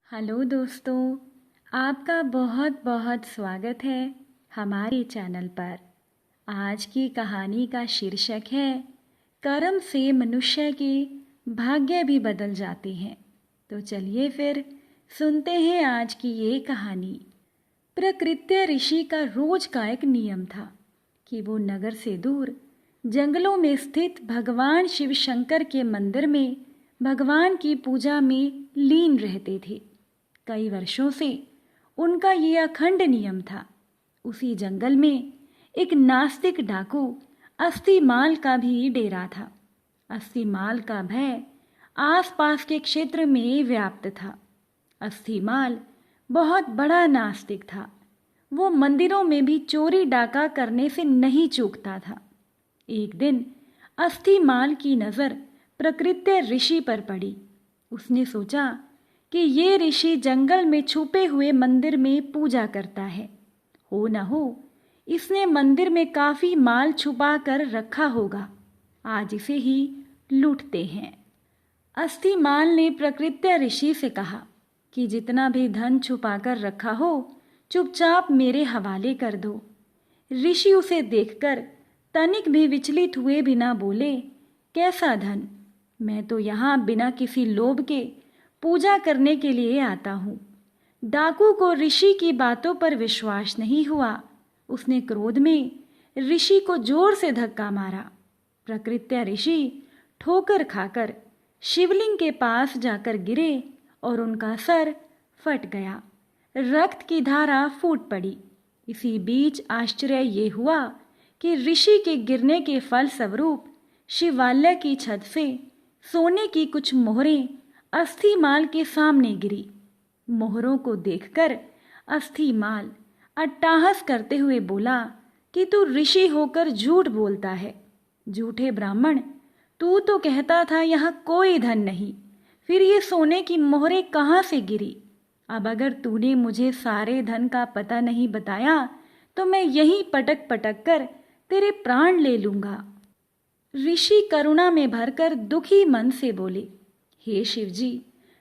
Hello दोस्तों, आपका बहुत बहुत स्वागत है हमारे चैनल पर। आज की कहानी का शीर्षक है कर्म से मनुष्य के भाग्य भी बदल जाते हैं। तो चलिए फिर सुनते हैं आज की ये कहानी। प्रकृत्य ऋषि का रोज का एक नियम था कि वो नगर से दूर जंगलों में स्थित भगवान शिव शंकर के मंदिर में भगवान की पूजा में लीन रहते थे। कई वर्षों से उनका ये अखंड नियम था। उसी जंगल में एक नास्तिक डाकू अस्थिमाल का भी डेरा था। अस्थिमाल का भय आसपास के क्षेत्र में व्याप्त था। अस्थिमाल बहुत बड़ा नास्तिक था। वो मंदिरों में भी चोरी डाका करने से नहीं चूकता था। एक दिन अस्थिमाल की नज़र प्रकृत्य ऋषि पर पड़ी। उसने सोचा कि ये ऋषि जंगल में छुपे हुए मंदिर में पूजा करता है। हो न हो इसने मंदिर में काफ़ी माल छुपा कर रखा होगा। आज इसे ही लूटते हैं। अस्थिमाल ने प्रकृत्य ऋषि से कहा कि जितना भी धन छुपा कर रखा हो चुपचाप मेरे हवाले कर दो। ऋषि उसे देखकर तनिक भी विचलित हुए बिना बोले, कैसा धन? मैं तो यहाँ बिना किसी लोभ के पूजा करने के लिए आता हूँ। डाकू को ऋषि की बातों पर विश्वास नहीं हुआ। उसने क्रोध में ऋषि को जोर से धक्का मारा। प्रकृत्य ऋषि ठोकर खाकर शिवलिंग के पास जाकर गिरे और उनका सर फट गया। रक्त की धारा फूट पड़ी। इसी बीच आश्चर्य ये हुआ कि ऋषि के गिरने के फलस्वरूप शिवालय की छत से सोने की कुछ मोहरें अस्थिमाल के सामने गिरी। मोहरों को देखकर अस्थिमाल अट्टहास करते हुए बोला कि तू ऋषि होकर झूठ बोलता है। झूठे ब्राह्मण, तू तो कहता था यहाँ कोई धन नहीं, फिर ये सोने की मोहरें कहाँ से गिरी? अब अगर तूने मुझे सारे धन का पता नहीं बताया तो मैं यहीं पटक पटक कर तेरे प्राण ले लूंगा। ऋषि करुणा में भरकर दुखी मन से बोले, हे शिवजी,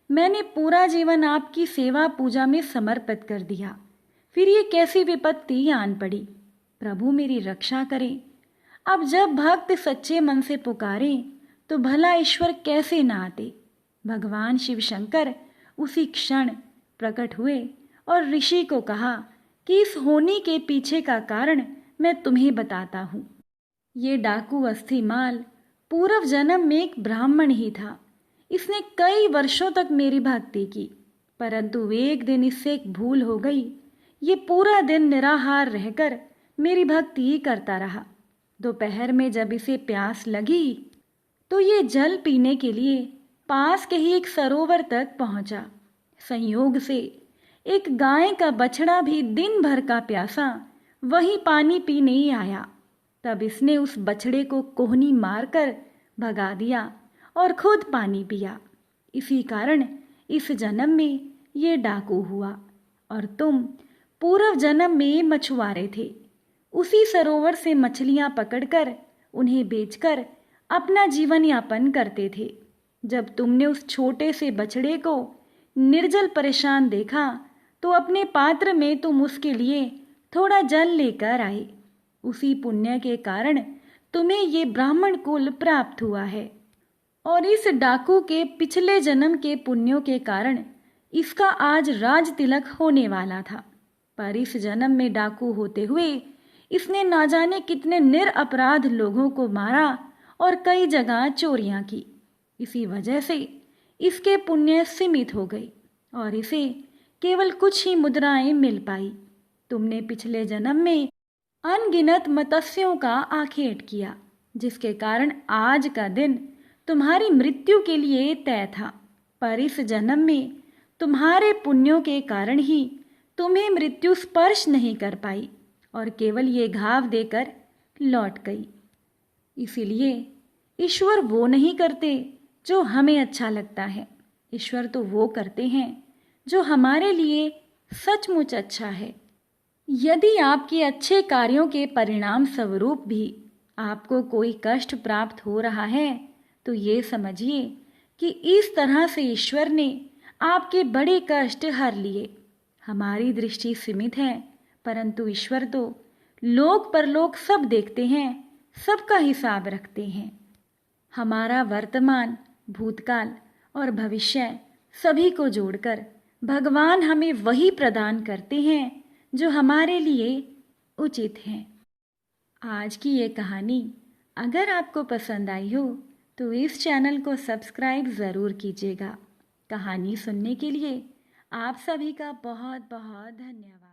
मैंने पूरा जीवन आपकी सेवा पूजा में समर्पित कर दिया, फिर ये कैसी विपत्ति आन पड़ी? प्रभु मेरी रक्षा करें। अब जब भक्त सच्चे मन से पुकारे तो भला ईश्वर कैसे ना आते? भगवान शिव शंकर उसी क्षण प्रकट हुए और ऋषि को कहा कि इस होनी के पीछे का कारण मैं तुम्हें बताता हूँ। ये डाकू अस्थिमाल पूर्व जन्म में एक ब्राह्मण ही था। इसने कई वर्षों तक मेरी भक्ति की, परंतु एक दिन इससे एक भूल हो गई। ये पूरा दिन निराहार रहकर मेरी भक्ति ही करता रहा। दोपहर में जब इसे प्यास लगी तो ये जल पीने के लिए पास के ही एक सरोवर तक पहुंचा। संयोग से एक गाय का बछड़ा भी दिन भर का प्यासा वही पानी पीने आया। तब इसने उस बछड़े को कोहनी मारकर भगा दिया और खुद पानी पिया। इसी कारण इस जन्म में ये डाकू हुआ और तुम पूर्व जन्म में मछुआरे थे। उसी सरोवर से मछलियां पकड़कर उन्हें बेचकर अपना जीवन यापन करते थे। जब तुमने उस छोटे से बछड़े को निर्जल परेशान देखा तो अपने पात्र में तुम उसके लिए थोड़ा जल लेकर आए। उसी पुण्य के कारण तुम्हें ये ब्राह्मण कुल प्राप्त हुआ है और इस डाकू के पिछले जन्म के पुण्यों के कारण इसका आज राज तिलक होने वाला था। पर इस जन्म में डाकू होते हुए इसने ना जाने कितने निरपराध लोगों को मारा और कई जगह चोरियां की। इसी वजह से इसके पुण्य सीमित हो गए और इसे केवल कुछ ही मुद्राएं मिल पाई। तुमने पिछले जन्म में अनगिनत मत्स्यों का आखेट किया, जिसके कारण आज का दिन तुम्हारी मृत्यु के लिए तय था। पर इस जन्म में तुम्हारे पुण्यों के कारण ही तुम्हें मृत्यु स्पर्श नहीं कर पाई और केवल ये घाव देकर लौट गई। इसीलिए ईश्वर वो नहीं करते जो हमें अच्छा लगता है। ईश्वर तो वो करते हैं जो हमारे लिए सचमुच अच्छा है। यदि आपके अच्छे कार्यों के परिणाम स्वरूप भी आपको कोई कष्ट प्राप्त हो रहा है तो ये समझिए कि इस तरह से ईश्वर ने आपके बड़े कष्ट हर लिए। हमारी दृष्टि सीमित है, परंतु ईश्वर तो लोक परलोक सब देखते हैं, सबका हिसाब रखते हैं। हमारा वर्तमान, भूतकाल और भविष्य सभी को जोड़कर भगवान हमें वही प्रदान करते हैं जो हमारे लिए उचित है। आज की ये कहानी अगर आपको पसंद आई हो तो इस चैनल को सब्सक्राइब ज़रूर कीजिएगा। कहानी सुनने के लिए आप सभी का बहुत बहुत धन्यवाद।